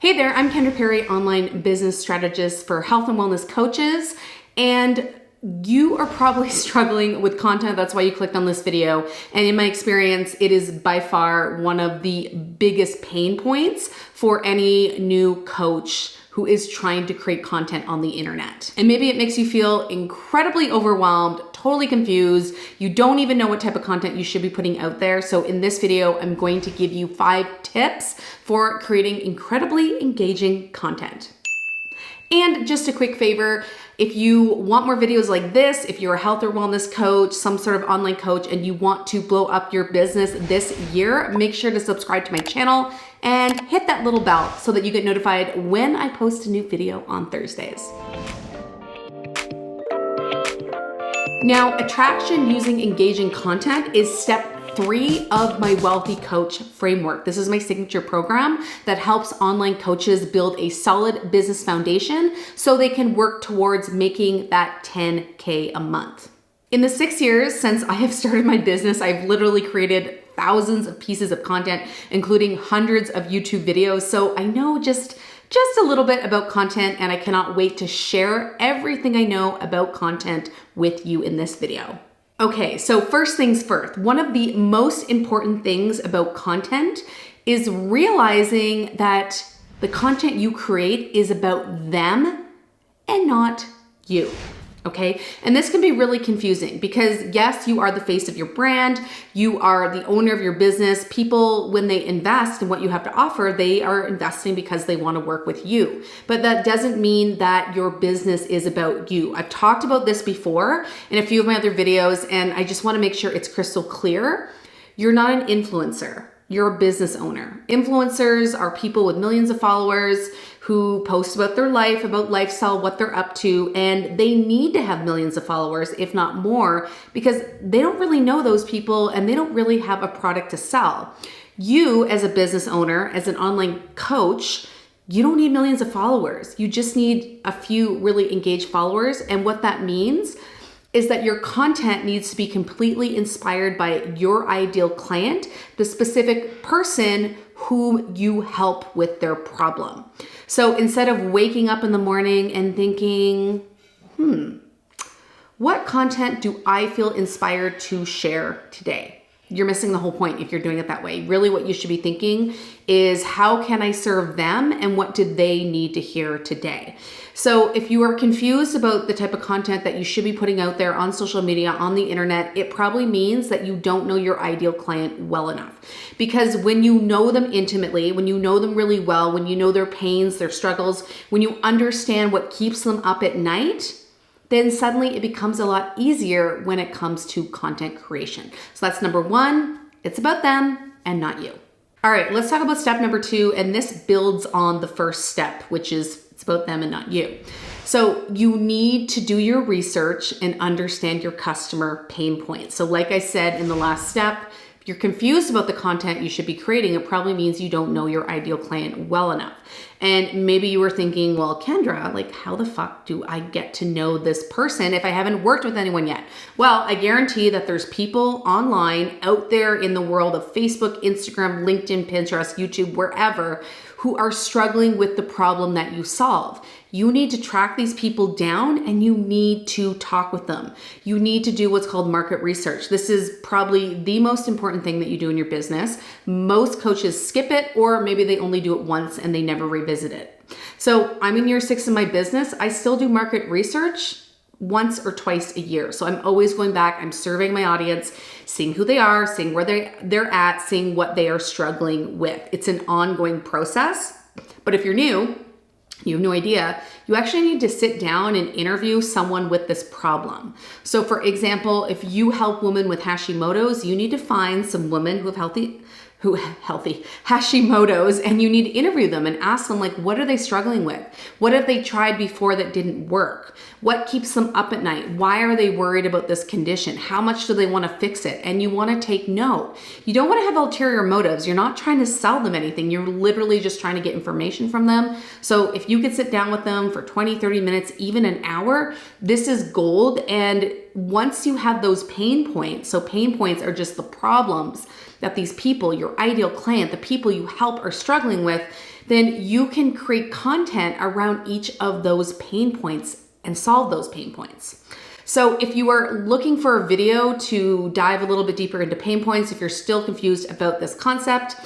Hey there, I'm Kendra Perry, online business strategist for health and wellness coaches, and you are probably struggling with content. That's why you clicked on this video. And in my experience, it is by far one of the biggest pain points for any new coach who is trying to create content on the internet. And maybe it makes you feel incredibly overwhelmed, totally confused. You don't even know what type of content you should be putting out there. So in this video, I'm going to give you 5 tips for creating incredibly engaging content. And just a quick favor, if you want more videos like this, if you're a health or wellness coach, some sort of online coach, and you want to blow up your business this year, make sure to subscribe to my channel and hit that little bell so that you get notified when I post a new video on Thursdays. Now, attraction using engaging content is step 3 of my Wealthy Coach framework. This is my signature program that helps online coaches build a solid business foundation so they can work towards making that 10K a month. In the 6 years since I have started my business, I've literally created thousands of pieces of content, including hundreds of YouTube videos. So I know just a little bit about content, and I cannot wait to share everything I know about content with you in this video. Okay, so first things first, one of the most important things about content is realizing that the content you create is about them and not you. Okay, and this can be really confusing because yes, you are the face of your brand, you are the owner of your business. People, when they invest in what you have to offer, they are investing because they want to work with you. But that doesn't mean that your business is about you. I've talked about this before in a few of my other videos, and I just want to make sure it's crystal clear. You're not an influencer. You're a business owner. Influencers are people with millions of followers who post about their life, about lifestyle, what they're up to, and they need to have millions of followers, if not more, because they don't really know those people and they don't really have a product to sell. You, as a business owner, as an online coach, you don't need millions of followers. You just need a few really engaged followers, and what that means is that your content needs to be completely inspired by your ideal client, the specific person whom you help with their problem. So instead of waking up in the morning and thinking, what content do I feel inspired to share today? You're missing the whole point if you're doing it that way. Really what you should be thinking is, how can I serve them and what do they need to hear today? So if you are confused about the type of content that you should be putting out there on social media, on the internet, it probably means that you don't know your ideal client well enough. Because when you know them intimately, when you know them really well, when you know their pains, their struggles, when you understand what keeps them up at night, then suddenly it becomes a lot easier when it comes to content creation. So that's number 1, it's about them and not you. All right, let's talk about step number 2, and this builds on the first step, which is it's about them and not you. So you need to do your research and understand your customer pain points. So like I said in the last step, if you're confused about the content you should be creating, it probably means you don't know your ideal client well enough. And maybe you were thinking, well, Kendra, like how the fuck do I get to know this person if I haven't worked with anyone yet? Well, I guarantee that there's people online out there in the world of Facebook, Instagram, LinkedIn, Pinterest, YouTube, wherever, who are struggling with the problem that you solve. You need to track these people down and you need to talk with them. You need to do what's called market research. This is probably the most important thing that you do in your business. Most coaches skip it, or maybe they only do it once and they never revisit it. So I'm in year 6 of my business. I still do market research once or twice a year. So I'm always going back, I'm surveying my audience, seeing who they are, seeing where they're at, seeing what they are struggling with. It's an ongoing process. But if you're new, you have no idea, you actually need to sit down and interview someone with this problem. So for example, if you help women with Hashimoto's, you need to find some women who have healthy Hashimoto's, and you need to interview them and ask them, like, what are they struggling with? What have they tried before that didn't work? What keeps them up at night? Why are they worried about this condition? How much do they want to fix it? And you want to take note. You don't want to have ulterior motives. You're not trying to sell them anything. You're literally just trying to get information from them. So if you could sit down with them for 20, 30 minutes, even an hour, this is gold. And once you have those pain points, so pain points are just the problems that these people, your ideal client, the people you help are struggling with, then you can create content around each of those pain points and solve those pain points. So if you are looking for a video to dive a little bit deeper into pain points, if you're still confused about this concept,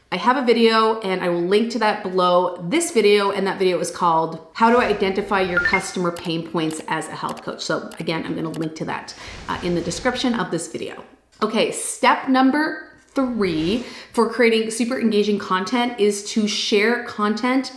I have a video and I will link to that below this video, and that video is called How to Identify Your Customer Pain Points as a Health Coach. So again, I'm gonna link to that in the description of this video. Okay, step number 3 for creating super engaging content is to share content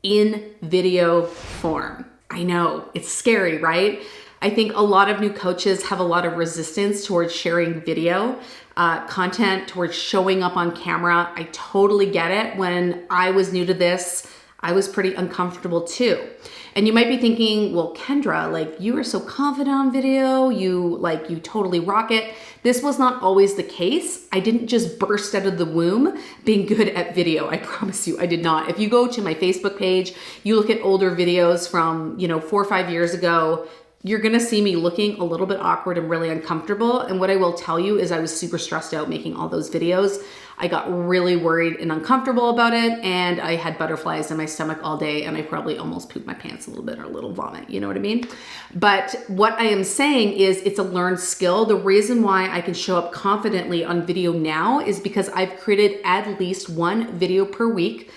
in video form. I know, it's scary, right? I think a lot of new coaches have a lot of resistance towards sharing video content, towards showing up on camera. I totally get it. When I was new to this, I was pretty uncomfortable too. And you might be thinking, well, Kendra, like you are so confident on video, you totally rock it. This was not always the case. I didn't just burst out of the womb being good at video. I promise you, I did not. If you go to my Facebook page, you look at older videos from, 4 or 5 years ago, you're gonna see me looking a little bit awkward and really uncomfortable. And what I will tell you is I was super stressed out making all those videos. I got really worried and uncomfortable about it, and I had butterflies in my stomach all day, and I probably almost pooped my pants a little bit, or a little vomit, you know what I mean? But what I am saying is it's a learned skill. The reason why I can show up confidently on video now is because I've created at least 1 video per week,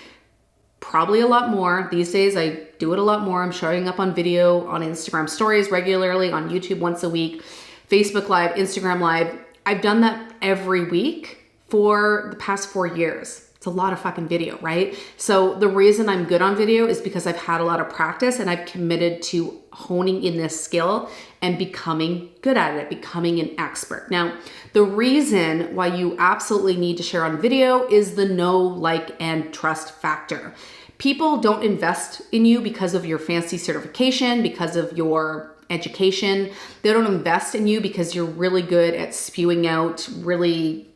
probably a lot more. These days I do it a lot more. I'm showing up on video on Instagram stories regularly, on YouTube once a week, Facebook Live, Instagram Live. I've done that every week for the past 4 years. It's a lot of fucking video, right? So the reason I'm good on video is because I've had a lot of practice and I've committed to honing in this skill and becoming good at it, becoming an expert. Now, the reason why you absolutely need to share on video is the know, like, and trust factor. People don't invest in you because of your fancy certification, because of your education. They don't invest in you because you're really good at spewing out really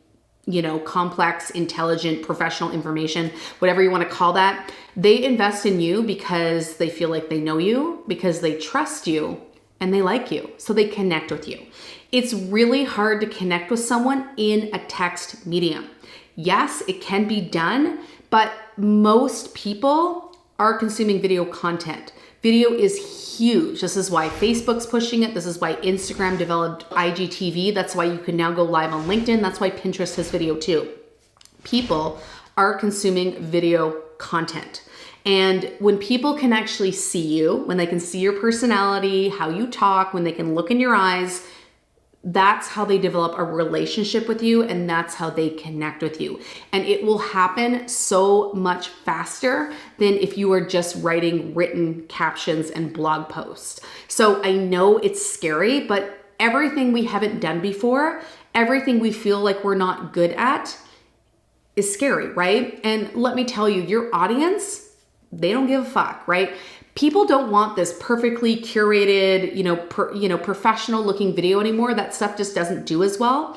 complex, intelligent, professional information, whatever you want to call that. They invest in you because they feel like they know you, because they trust you, and they like you. So they connect with you. It's really hard to connect with someone in a text medium. Yes, it can be done, but most people are consuming video content. Video is huge. This is why Facebook's pushing it. This is why Instagram developed IGTV. That's why you can now go live on LinkedIn. That's why Pinterest has video too. People are consuming video content. And when people can actually see you, when they can see your personality, how you talk, when they can look in your eyes, that's how they develop a relationship with you, and that's how they connect with you. And it will happen so much faster than if you are just writing written captions and blog posts. So I know it's scary, but everything we haven't done before, everything we feel like we're not good at is scary, right? And let me tell you, your audience, they don't give a fuck, right? People don't want this perfectly curated, professional looking video anymore. That stuff just doesn't do as well.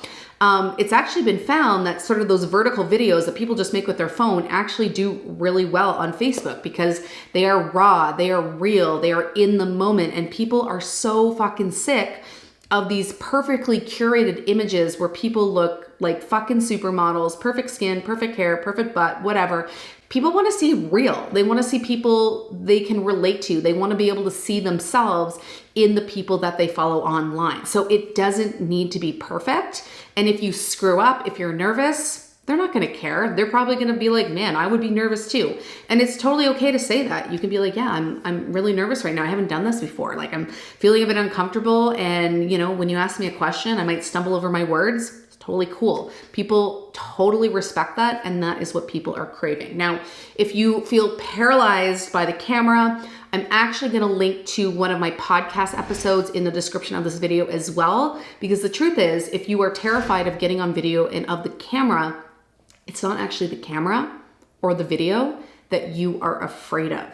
It's actually been found that sort of those vertical videos that people just make with their phone actually do really well on Facebook because they are raw, they are real, they are in the moment, and people are so fucking sick of these perfectly curated images where people look like fucking supermodels, perfect skin, perfect hair, perfect butt, whatever. People want to see real. They want to see people they can relate to. They want to be able to see themselves in the people that they follow online. So it doesn't need to be perfect. And if you screw up, if you're nervous, they're not going to care. They're probably going to be like, man, I would be nervous too. And it's totally okay to say that. You can be like, yeah, I'm really nervous right now. I haven't done this before. Like I'm feeling a bit uncomfortable. And when you ask me a question, I might stumble over my words. Totally cool. People totally respect that, and that is what people are craving. Now, if you feel paralyzed by the camera, I'm actually going to link to one of my podcast episodes in the description of this video as well, because the truth is, if you are terrified of getting on video and of the camera, it's not actually the camera or the video that you are afraid of.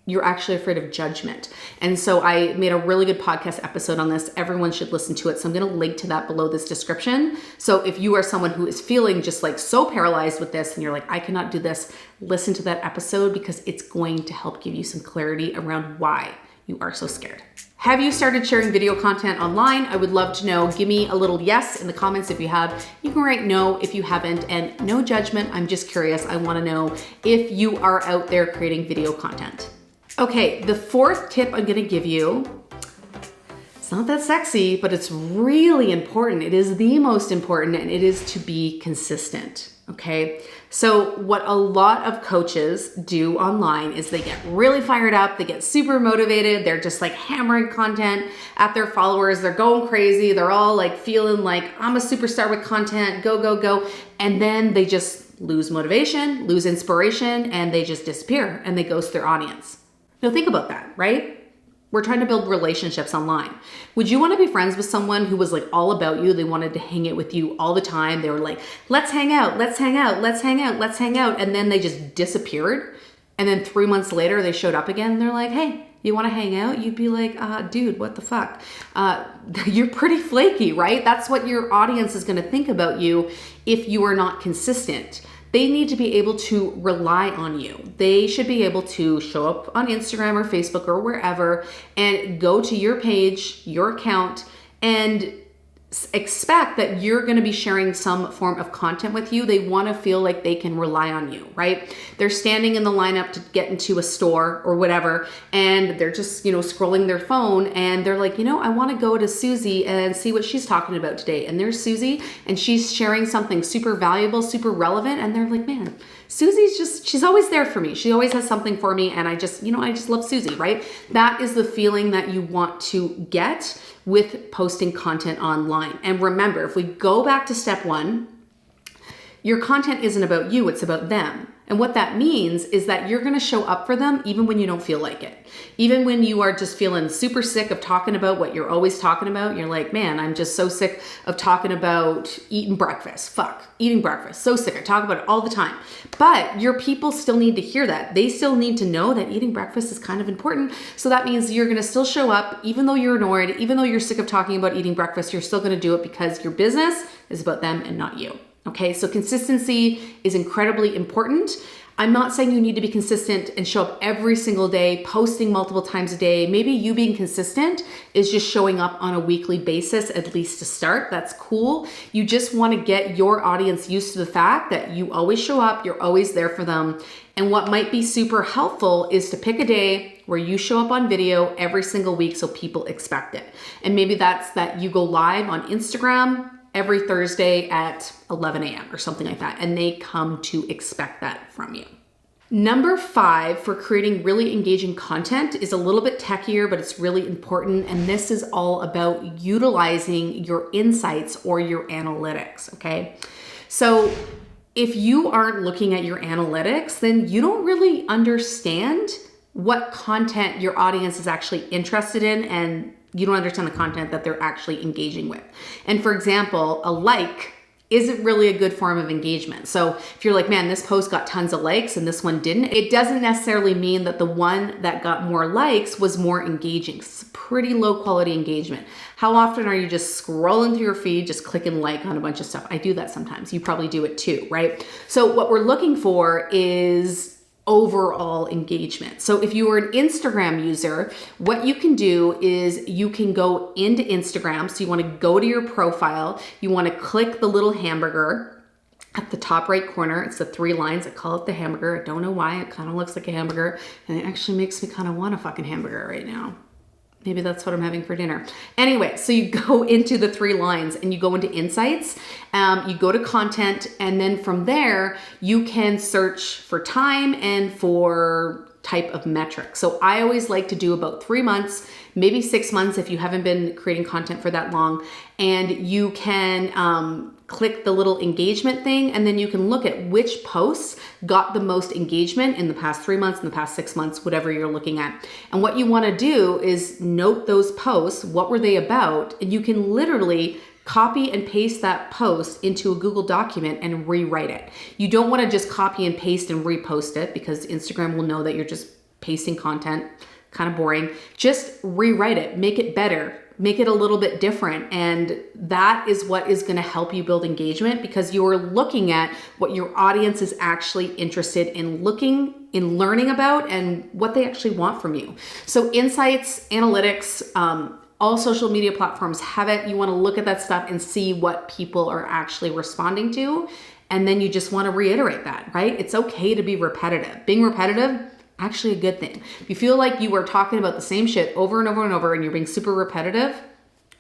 You're actually afraid of judgment. And so I made a really good podcast episode on this. Everyone should listen to it. So I'm going to link to that below this description. So if you are someone who is feeling just like so paralyzed with this and you're like, I cannot do this, listen to that episode because it's going to help give you some clarity around why you are so scared. have you started sharing video content online? I would love to know. Give me a little yes in the comments if you have. You can write no if you haven't, and no judgment. I'm just curious. I want to know if you are out there creating video content. Okay, the fourth tip I'm going to give you, it's not that sexy, but it's really important. It is the most important, and it is to be consistent. Okay, so what a lot of coaches do online is they get really fired up, they get super motivated, they're just like hammering content at their followers, they're going crazy, they're all like feeling like I'm a superstar with content, go, go, go, and then they just lose motivation, lose inspiration, and they just disappear and they ghost their audience. Now think about that, right? We're trying to build relationships online. Would you want to be friends with someone who was like all about you? They wanted to hang out with you all the time. They were like, let's hang out, let's hang out, let's hang out, let's hang out. And then they just disappeared. And then 3 months later, they showed up again. And they're like, hey, you want to hang out? You'd be like, dude, what the fuck? You're pretty flaky, right? That's what your audience is going to think about you if you are not consistent. They need to be able to rely on you. They should be able to show up on Instagram or Facebook or wherever and go to your page, your account, and expect that you're going to be sharing some form of content with you. They want to feel like they can rely on you, right? They're standing in the lineup to get into a store or whatever, and they're just, scrolling their phone, and they're like, I want to go to Susie and see what she's talking about today. And there's Susie, and she's sharing something super valuable, super relevant, and they're like, man, she's always there for me. She always has something for me, and I just love Susie, right? That is the feeling that you want to get with posting content online. And remember, if we go back to step one, your content isn't about you, it's about them. And what that means is that you're gonna show up for them even when you don't feel like it. Even when you are just feeling super sick of talking about what you're always talking about. You're like, man, I'm just so sick of talking about eating breakfast. Fuck, eating breakfast. So sick. I talk about it all the time. But your people still need to hear that. They still need to know that eating breakfast is kind of important. So that means you're gonna still show up, even though you're annoyed, even though you're sick of talking about eating breakfast, you're still gonna do it because your business is about them and not you. Okay, so consistency is incredibly important. I'm not saying you need to be consistent and show up every single day, posting multiple times a day. Maybe you being consistent is just showing up on a weekly basis, at least to start. That's cool. You just want to get your audience used to the fact that you always show up, you're always there for them. And what might be super helpful is to pick a day where you show up on video every single week so people expect it. And maybe that's that you go live on Instagram every Thursday at 11 a.m. or something like that, and they come to expect that from you. Number 5 for creating really engaging content is a little bit techier, but it's really important, and this is all about utilizing your insights or your analytics, okay? So if you aren't looking at your analytics, then you don't really understand what content your audience is actually interested in, and you don't understand the content that they're actually engaging with. And for example, a like isn't really a good form of engagement. So if you're like, man, this post got tons of likes and this one didn't, it doesn't necessarily mean that the one that got more likes was more engaging. It's pretty low quality engagement. How often are you just scrolling through your feed, just clicking like on a bunch of stuff? I do that sometimes. You probably do it too, right? So what we're looking for is overall engagement. So if you are an Instagram user, what you can do is you can go into Instagram. So you want to go to your profile. You want to click the little hamburger at the top right corner. It's the 3 lines. I call it the hamburger. I don't know why. It kind of looks like a hamburger, and it actually makes me kind of want a fucking hamburger right now. Maybe that's what I'm having for dinner. Anyway, so you go into the 3 lines and you go into insights, you go to content, and then from there, you can search for time and for type of metric. So I always like to do about 3 months, maybe 6 months if you haven't been creating content for that long, and you can click the little engagement thing, and then you can look at which posts got the most engagement in the past 3 months, in the past 6 months, whatever you're looking at. And what you want to do is note those posts. What were they about? And you can literally copy and paste that post into a Google document and rewrite it. You don't want to just copy and paste and repost it, because Instagram will know that you're just pasting content kind of boring. Just rewrite it, make it better, make it a little bit different. And that is what is going to help you build engagement, because you're looking at what your audience is actually interested in learning about and what they actually want from you. So insights, analytics, all social media platforms have it. You want to look at that stuff and see what people are actually responding to. And then you just want to reiterate that, right? It's okay to be repetitive. Being repetitive, actually a good thing. If you feel like you are talking about the same shit over and over and over and you're being super repetitive,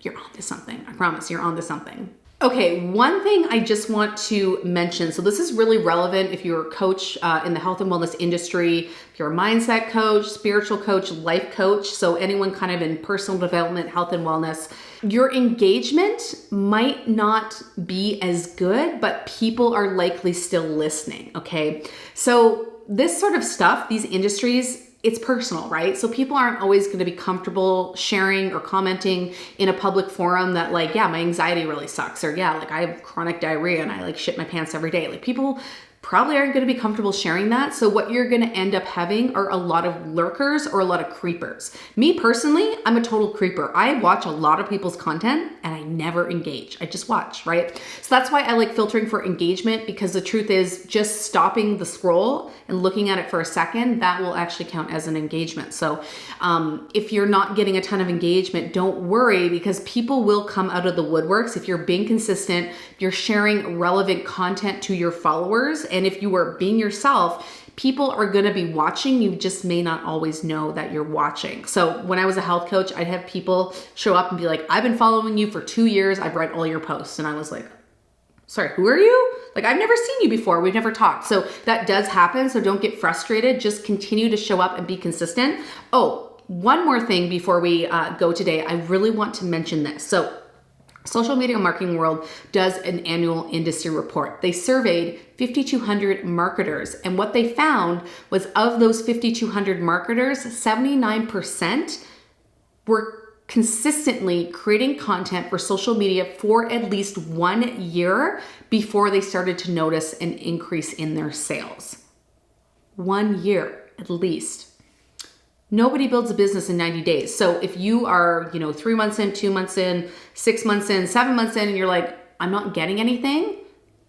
you're onto something. I promise you're onto something. Okay, one thing I just want to mention. So this is really relevant if you're a coach in the health and wellness industry, if you're a mindset coach, spiritual coach, life coach, so anyone kind of in personal development, health and wellness. Your engagement might not be as good, but people are likely still listening, okay? So this sort of stuff, these industries, it's personal, right? So people aren't always going to be comfortable sharing or commenting in a public forum that like, yeah, my anxiety really sucks, or yeah, like I have chronic diarrhea and I like shit my pants every day. Like people probably aren't going to be comfortable sharing that. So what you're going to end up having are a lot of lurkers or a lot of creepers. Me personally, I'm a total creeper. I watch a lot of people's content and I never engage. I just watch, right? So that's why I like filtering for engagement, because the truth is just stopping the scroll and looking at it for a second, that will actually count as an engagement. So if you're not getting a ton of engagement, don't worry, because people will come out of the woodworks. If you're being consistent, you're sharing relevant content to your followers, and if you are being yourself, people are going to be watching. You just may not always know that you're watching. So when I was a health coach, I'd have people show up and be like, I've been following you for 2 years. I've read all your posts. And I was like, sorry, who are you? Like, I've never seen you before. We've never talked. So that does happen. So don't get frustrated. Just continue to show up and be consistent. Oh, one more thing before we go today. I really want to mention this. So Social Media Marketing World does an annual industry report. They surveyed 5,200 marketers, and what they found was of those 5,200 marketers, 79% were consistently creating content for social media for at least 1 year before they started to notice an increase in their sales. 1 year at least. Nobody builds a business in 90 days. So if you are, 3 months in, 2 months in, 6 months in, 7 months in, and you're like, I'm not getting anything,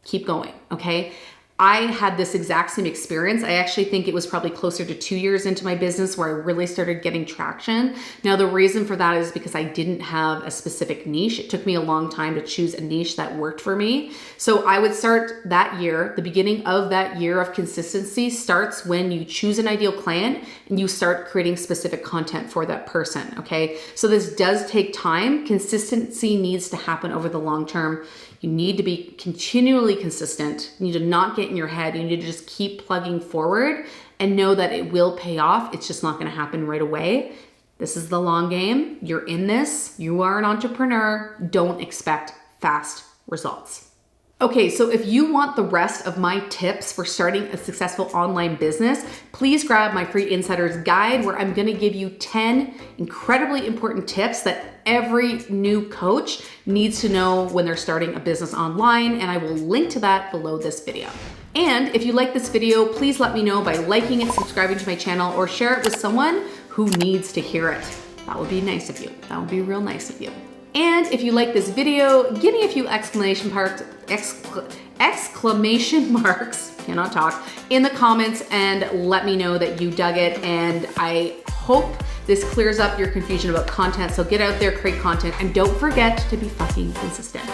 keep going, okay? I had this exact same experience. I actually think it was probably closer to 2 years into my business where I really started getting traction. Now, the reason for that is because I didn't have a specific niche. It took me a long time to choose a niche that worked for me. So I would start that year. The beginning of that year of consistency starts when you choose an ideal client and you start creating specific content for that person, okay? So this does take time. Consistency needs to happen over the long term. You need to be continually consistent. You need to not get in your head. You need to just keep plugging forward and know that it will pay off. It's just not going to happen right away. This is the long game. You're in this. You are an entrepreneur. Don't expect fast results. Okay, so if you want the rest of my tips for starting a successful online business, please grab my free Insider's Guide, where I'm gonna give you 10 incredibly important tips that every new coach needs to know when they're starting a business online, and I will link to that below this video. And if you like this video, please let me know by liking it, subscribing to my channel, or share it with someone who needs to hear it. That would be nice of you. That would be real nice of you. And if you like this video, give me a few exclamation marks, cannot talk, in the comments and let me know that you dug it. And I hope this clears up your confusion about content. So get out there, create content, and don't forget to be fucking consistent.